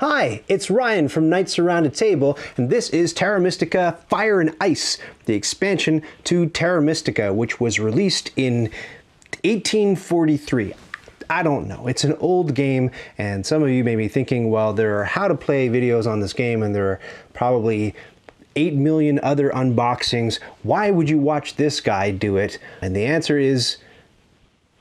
Hi, it's Ryan from Knights Around a Table, and this is Terra Mystica Fire and Ice, the expansion to Terra Mystica, which was released in 1843. I don't know, it's an old game, and some of you may be thinking, well, there are how to play videos on this game, and there are probably 8 million other unboxings. Why would you watch this guy do it? And the answer is,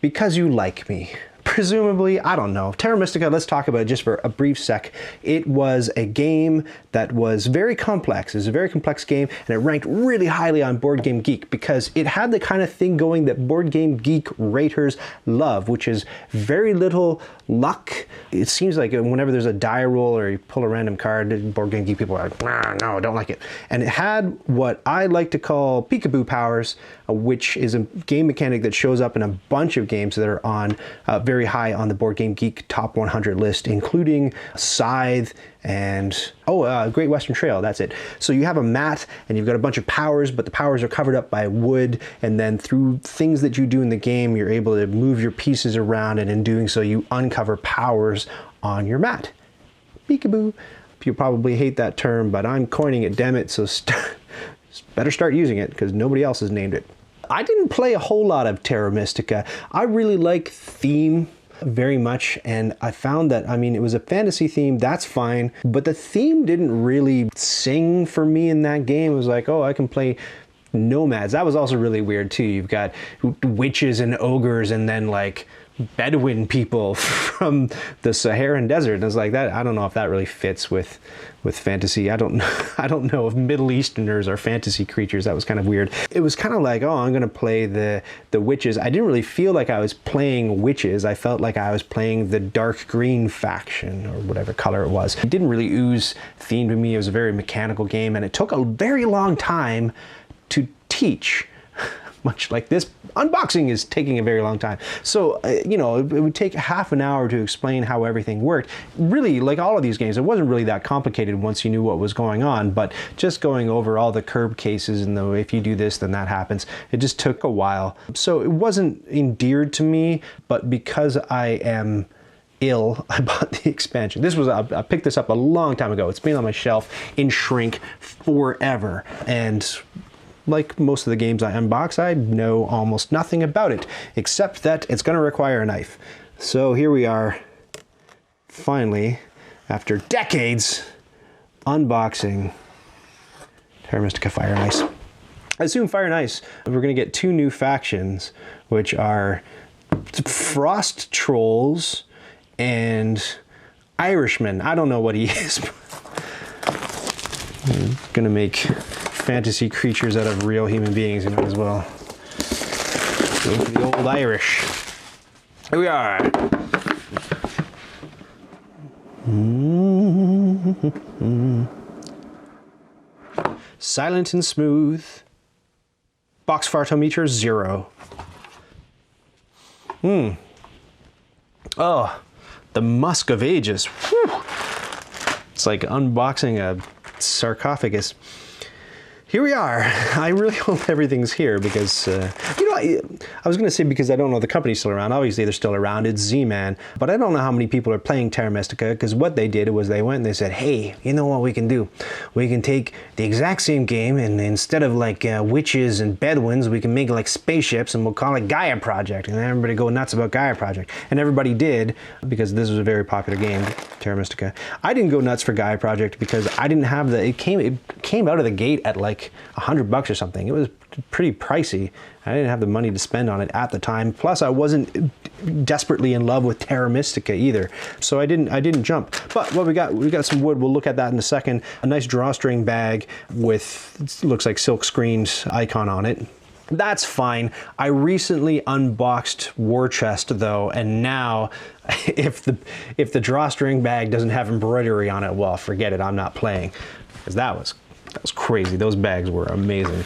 because you like me. Presumably, I don't know. Terra Mystica, let's talk about it just for a brief sec. It was a game that was very complex. It was a very complex game, and it ranked really highly on Board Game Geek because it had the kind of thing going that Board Game Geek raters love, which is very little luck. It seems like whenever there's a die roll or you pull a random card, Board Game Geek people are like, nah, no, I don't like it. And it had what I like to call peekaboo powers, which is a game mechanic that shows up in a bunch of games that are on very high on the Board Game Geek top 100 list, including Scythe and Great Western Trail. That's it. So you have a mat and you've got a bunch of powers, but the powers are covered up by wood, and then through things that you do in the game, you're able to move your pieces around, and in doing so, you uncover powers on your mat. Peekaboo. You probably hate that term, but I'm coining it, damn it, so better start using it because nobody else has named it. I didn't play a whole lot of Terra Mystica. I really like theme very much, and I found that, I mean, it was a fantasy theme, that's fine, but the theme didn't really sing for me in that game. It was like, oh, I can play nomads. That was also really weird too. You've got witches and ogres and then like Bedouin people from the Saharan desert, and it's like that. I don't know if that really fits with fantasy. I don't know if Middle Easterners are fantasy creatures. That was kind of weird. It was kind of like, oh, I'm gonna play the witches. I didn't really feel like I was playing witches. I felt like I was playing the dark green faction or whatever color it was. It didn't really ooze theme to me. It was a very mechanical game, and it took a very long time to teach. Much like this unboxing is taking a very long time. So, you know, it would take half an hour to explain how everything worked. Really, like all of these games, it wasn't really that complicated once you knew what was going on, but just going over all the curb cases and the if you do this, then that happens, it just took a while. So it wasn't endeared to me, but because I am ill, I bought the expansion. I picked this up a long time ago. It's been on my shelf in shrink forever, and like most of the games I unbox, I know almost nothing about it, except that it's going to require a knife. So here we are, finally, after decades, unboxing Terra Mystica Fire and Ice. I assume Fire and Ice, we're going to get two new factions, which are Frost Trolls and Irishmen. I don't know what he is. I'm going to make fantasy creatures out of real human beings, you know, as well. Go for the old Irish. Here we are. Silent and smooth. Box fartometer 0. Oh, the musk of ages. Whew. It's like unboxing a sarcophagus. Here we are. I really hope everything's here because, you know, I was going to say because I don't know the company's still around. Obviously, they're still around. It's Z-Man. But I don't know how many people are playing Terra Mystica, because what they did was they went and they said, hey, you know what we can do? We can take the exact same game, and instead of like witches and Bedouins, we can make like spaceships, and we'll call it Gaia Project. And everybody go nuts about Gaia Project. And everybody did, because this was a very popular game, Terra Mystica. I didn't go nuts for Gaia Project because I didn't have it came out of the gate at like $100 or something. It was pretty pricey. I didn't have the money to spend on it at the time. Plus, I wasn't desperately in love with Terra Mystica either, so I didn't jump. But what we got some wood. We'll look at that in a second. A nice drawstring bag with looks like silk screened icon on it. That's fine. I recently unboxed War Chest though, and now if the drawstring bag doesn't have embroidery on it, well, forget it. I'm not playing, because that was crazy. Those bags were amazing.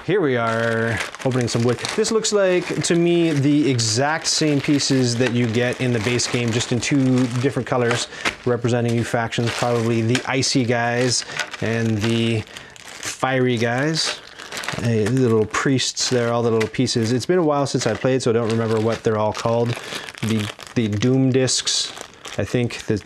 Here we are opening some wood. This looks like, to me, the exact same pieces that you get in the base game, just in two different colors, representing new factions, probably the icy guys and the fiery guys. The little priests there, all the little pieces. It's been a while since I played, so I don't remember what they're all called. The Doom discs, I think, the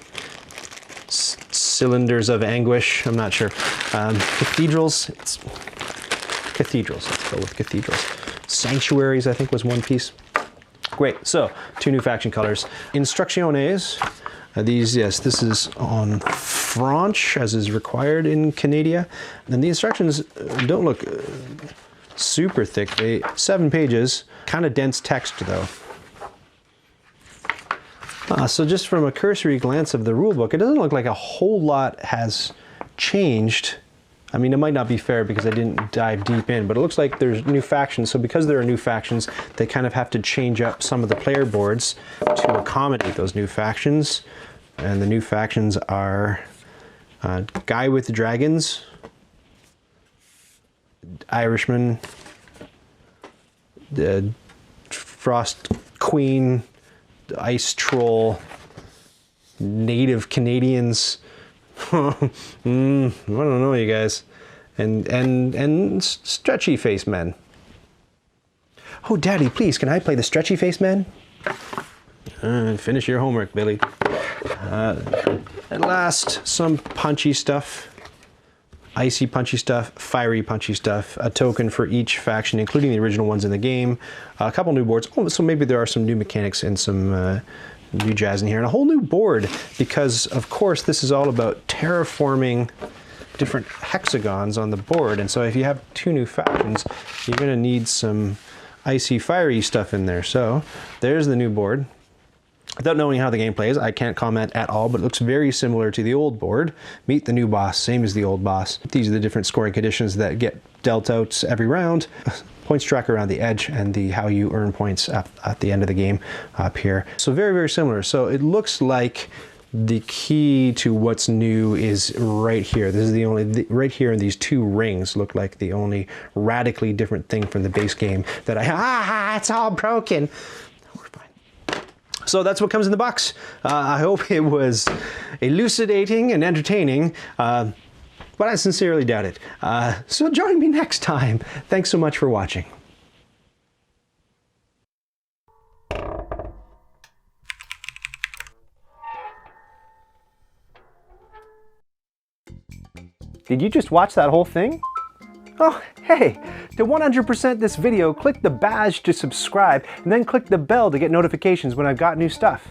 cylinders of anguish. I'm not sure. Cathedrals. It's cathedraals. Let's go with cathedrals. Sanctuaries, I think, was one piece. Great. So 2 new faction colors. Instrucciones. These, yes, this is on French, as is required in Canada. And the instructions don't look super thick. 7 pages, kind of dense text though. So just from a cursory glance of the rulebook, it doesn't look like a whole lot has changed. I mean, it might not be fair because I didn't dive deep in, but it looks like there's new factions. So because there are new factions, they kind of have to change up some of the player boards to accommodate those new factions. And the new factions are Guy with Dragons, Irishman, the Frost Queen, Ice Troll, Native Canadians. I don't know, you guys, and stretchy face men. Oh, Daddy, please, can I play the stretchy face men? Finish your homework, Billy. At last, some punchy stuff. Icy punchy stuff, fiery punchy stuff, a token for each faction, including the original ones in the game, a couple new boards. Oh, so maybe there are some new mechanics and some new jazz in here, and a whole new board, because of course this is all about terraforming different hexagons on the board. And so if you have 2 new factions, you're going to need some icy fiery stuff in there. So there's the new board. Without knowing how the game plays, I can't comment at all, but it looks very similar to the old board. Meet the new boss, same as the old boss. These are the different scoring conditions that get dealt out every round. Points track around the edge, and the how you earn points at the end of the game up here. So very, very similar. So it looks like the key to what's new is right here. This is the only, right here in these 2 rings look like the only radically different thing from the base game that it's all broken. So that's what comes in the box. I hope it was elucidating and entertaining, but I sincerely doubt it. So join me next time. Thanks so much for watching. Did you just watch that whole thing? Oh, hey, to 100% this video, click the badge to subscribe, and then click the bell to get notifications when I've got new stuff.